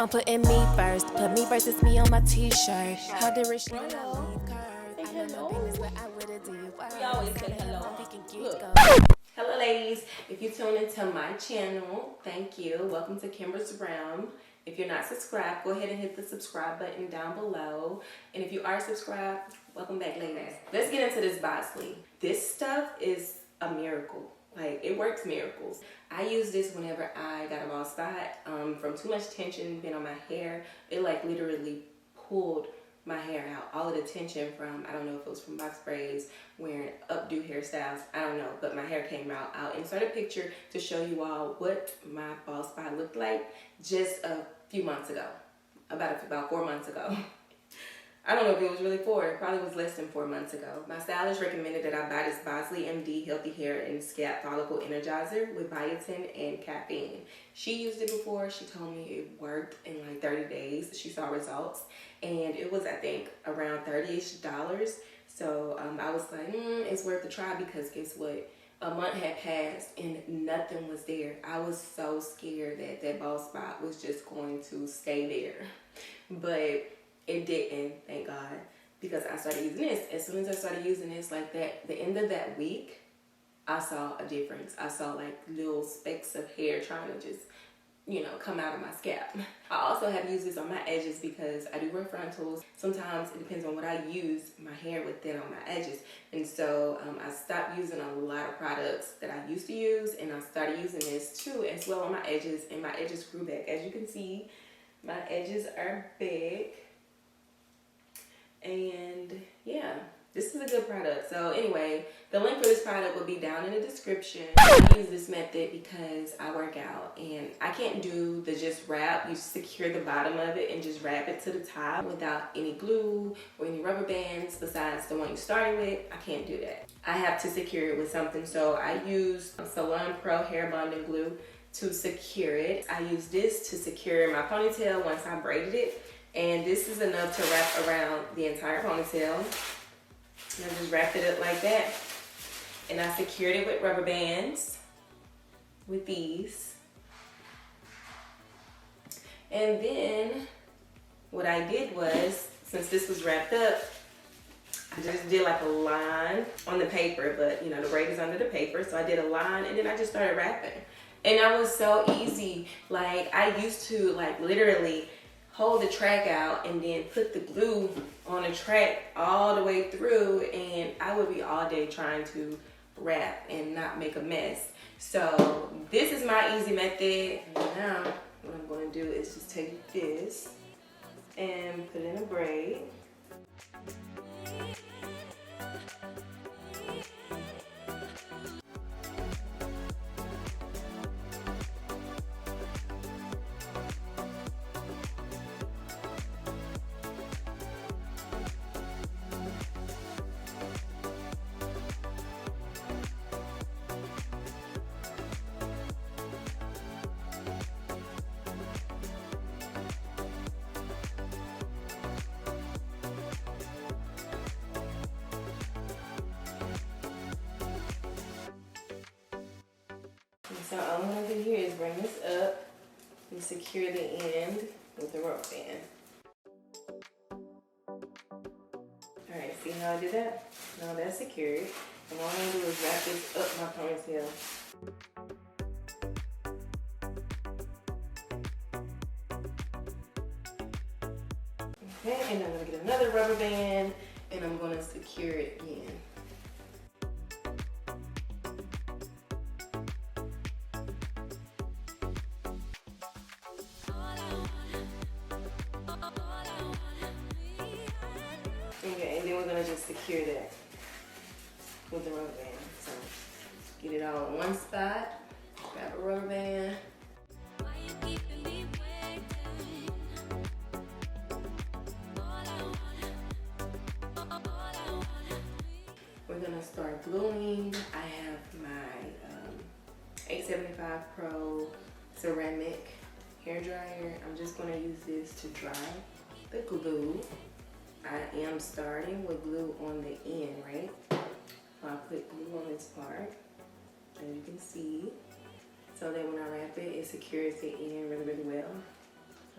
I'm putting me first. Put me versus me on my t-shirt. How the rich leave curve. I know no business, but I would've do you. We always say hello. Look. Hello ladies, if you tune into my channel, thank you. Welcome to Kimber's Realm. If you're not subscribed, go ahead and hit the subscribe button down below. And if you are subscribed, welcome back ladies. Let's get into this Bosley. This stuff is a miracle. Like, it works miracles. I use this whenever I got a bald spot from too much tension being on my hair. It like literally pulled my hair out. All of the tension from, I don't know if it was from box braids, wearing updo hairstyles, I don't know, but my hair came out. I'll insert a picture to show you all what my bald spot looked like just a few months ago. About 4 months ago. I don't know if it was really 4, it probably was less than 4 months ago. My stylist recommended that I buy this BosleyMD Healthy Hair and Scalp Follicle Energizer with biotin and caffeine. She used it before, she told me it worked in like 30 days. She saw results and it was, I think, around $30-ish. So I was like, it's worth a try because guess what? A month had passed and nothing was there. I was so scared that that bald spot was just going to stay there. But it didn't, thank God, because I started using this. As soon as I started using this like that, the end of that week, I saw a difference. I saw like little specks of hair trying to just, you know, come out of my scalp. I also have used this on my edges because I do wear frontals. Sometimes it depends on what I use my hair with then on my edges. And so I stopped using a lot of products that I used to use and I started using this too as well on my edges, and my edges grew back. As you can see, my edges are big. And yeah, this is a good product. So anyway, the link for this product will be down in the description. I use this method because I work out and I can't do the just wrap. You secure the bottom of it and just wrap it to the top without any glue or any rubber bands besides the one you started with. I can't do that. I have to secure it with something. So I use Salon Pro hair bonding glue to secure it. I use this to secure my ponytail once I braided it. And this is enough to wrap around the entire ponytail. And I just wrapped it up like that. And I secured it with rubber bands, with these. And then what I did was, since this was wrapped up, I just did like a line on the paper, but you know, the braid is under the paper. So I did a line and then I just started wrapping. And that was so easy. Like, I used to like literally hold the track out and then put the glue on the track all the way through, and I would be all day trying to wrap and not make a mess. So this is my easy method. Now what I'm going to do is just take this and put it in a braid. So all I'm going to do here is bring this up and secure the end with the rubber band. Alright, see how I did that? Now that's secured. And all I'm going to do is wrap this up my ponytail. Okay, and I'm going to get another rubber band and I'm going to secure it again. Okay, and then we're gonna just secure that with the rubber band. So get it all in one spot, grab a rubber band. We're gonna start gluing. I have my 875 Pro ceramic hair dryer. I'm just gonna use this to dry the glue. I am starting with glue on the end, right? I'll put glue on this part, as you can see. so that when I wrap it, it secures the end really, really well.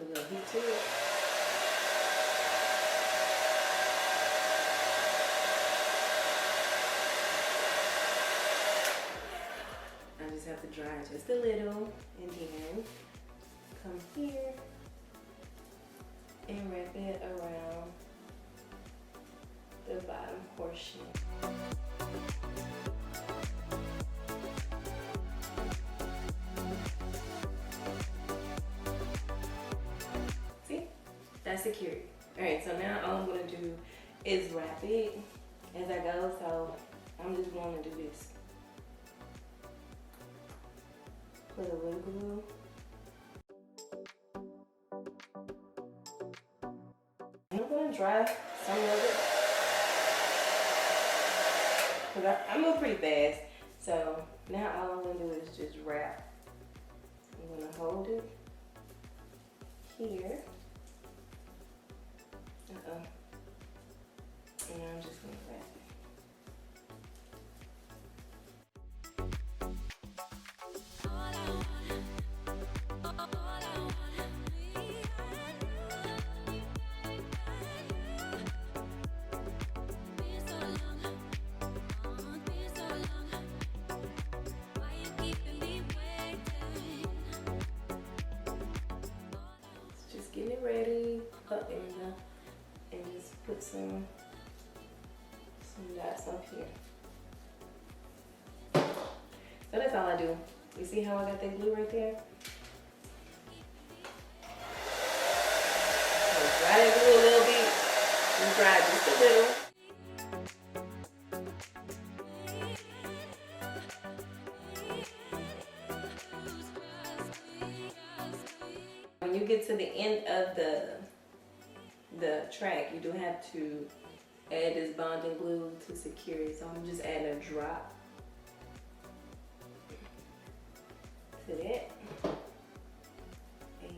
Put a little heat to it. I just have to dry just a little and then come here and wrap it around the bottom portion. See? That's secured. Alright, so now all I'm going to do is wrap it as I go. So I'm just going to do this. Put a little glue. I'm going to dry some of it because I move pretty fast. So now all I'm going to do is just wrap. I'm going to hold it here. And I'm just going to wrap it. Just getting it ready, and just put some dots up here. So that's all I do. You see how I got that glue right there? So dry that glue a little bit. And dry just a little. When you get to the end of the track, you do have to add this bonding glue to secure it. So I'm just adding a drop to that. And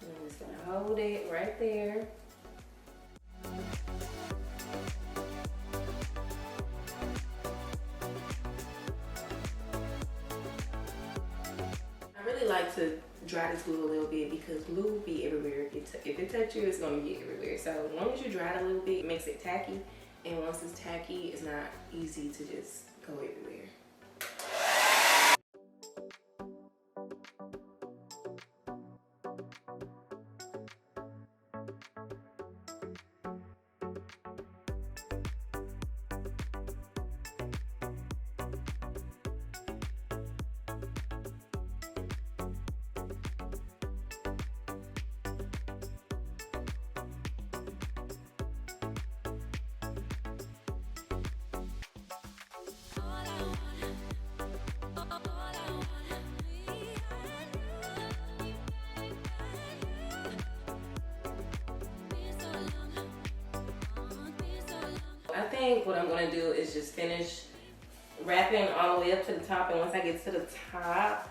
I'm just gonna hold it right there. I really like to dry this glue a little bit because glue be everywhere. If it touches you, it's gonna get everywhere. So as long as you dry it a little bit, it makes it tacky. And once it's tacky, it's not easy to just go everywhere. I think what I'm gonna do is just finish wrapping all the way up to the top, and once I get to the top,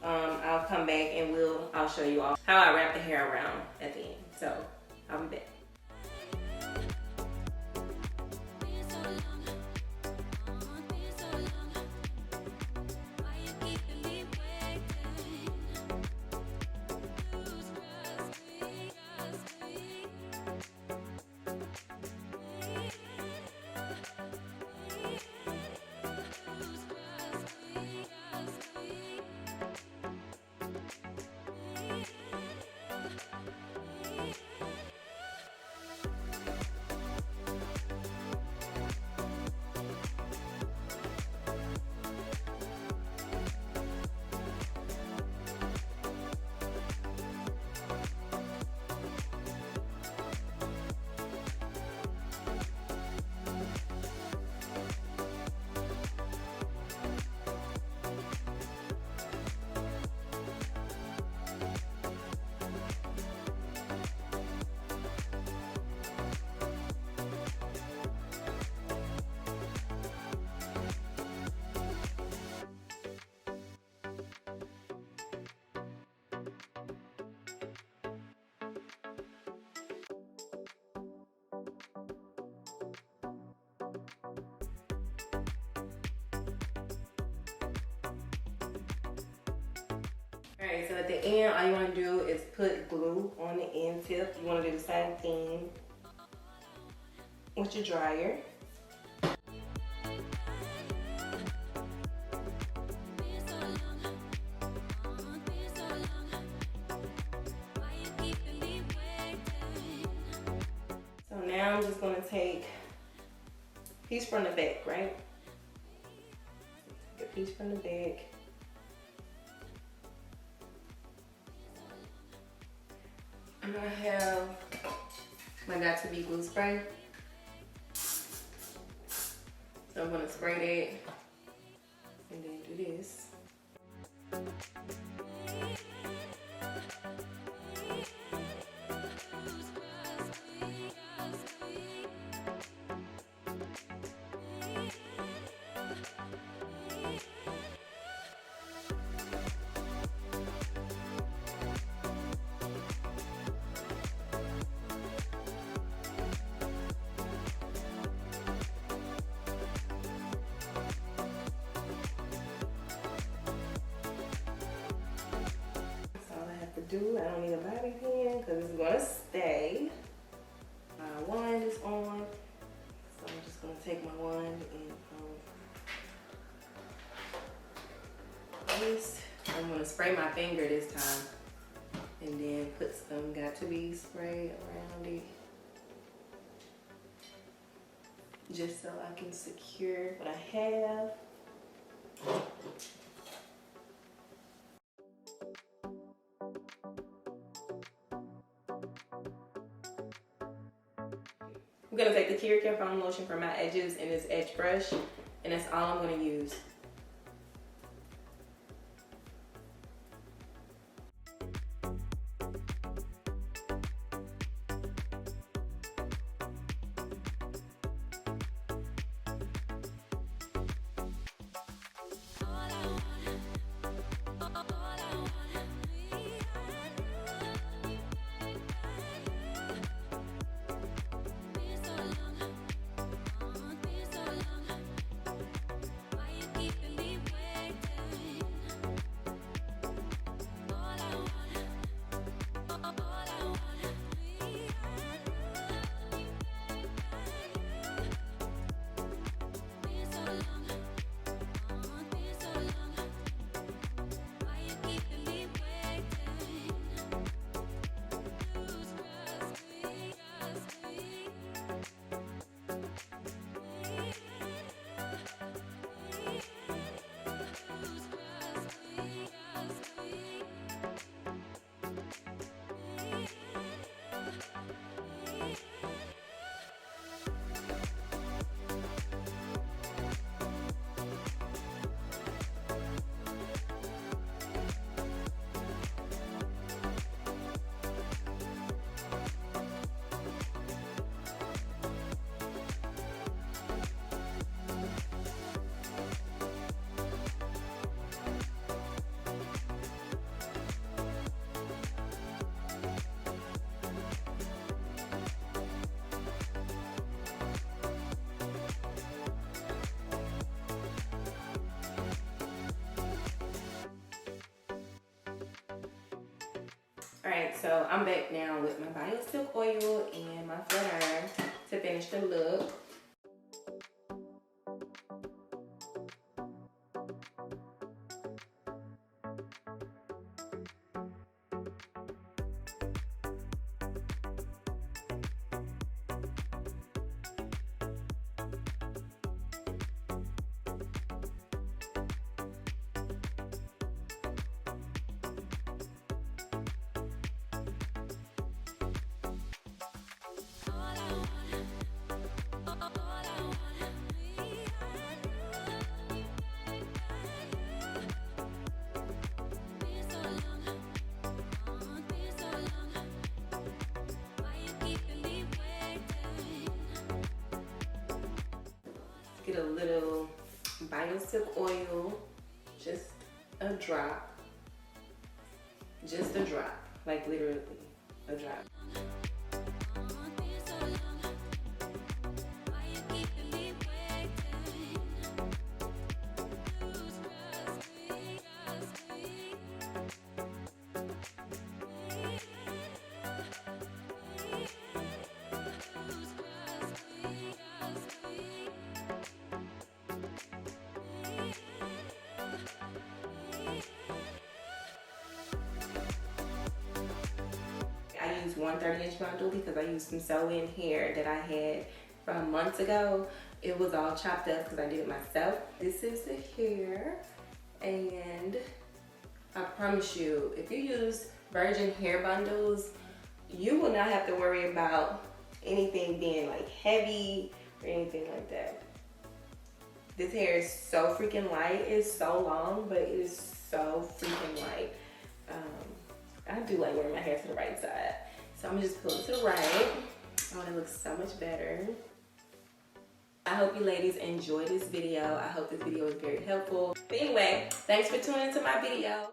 I'll come back and I'll show you all how I wrap the hair around at the end. So I'll be back. Alright, so at the end, all you want to do is put glue on the end tip. You want to do the same thing with your dryer. So now I'm just going to take a piece from the back, right? Take a piece from the back. I'm gonna have my Got To Be glue spray. So I'm gonna spray that and then do this. Do. I don't need a bobby pin because it's gonna stay. My wand is on, so I'm just gonna take my wand and this. I'm gonna spray my finger this time, and then put some Got To Be spray around it, just so I can secure what I have. I'm gonna take the Kera foam lotion for my edges and this edge brush, and that's all I'm gonna use. Alright, so I'm back now with my Bio Silk Oil and my flat iron to finish the look. Get a little Bio Silk Oil, just a drop, like literally a drop. used one 30-inch bundle because I used some sew-in hair that I had from months ago. It was all chopped up because I did it myself. This is the hair, and I promise you, if you use virgin hair bundles, you will not have to worry about anything being like heavy or anything like that. This hair is so freaking light. It's so long, but it is so freaking light. I do like wearing my hair to the right side. So I'm gonna just pull it to the right. Oh, it looks so much better. I hope you ladies enjoyed this video. I hope this video was very helpful. But anyway, thanks for tuning into my video.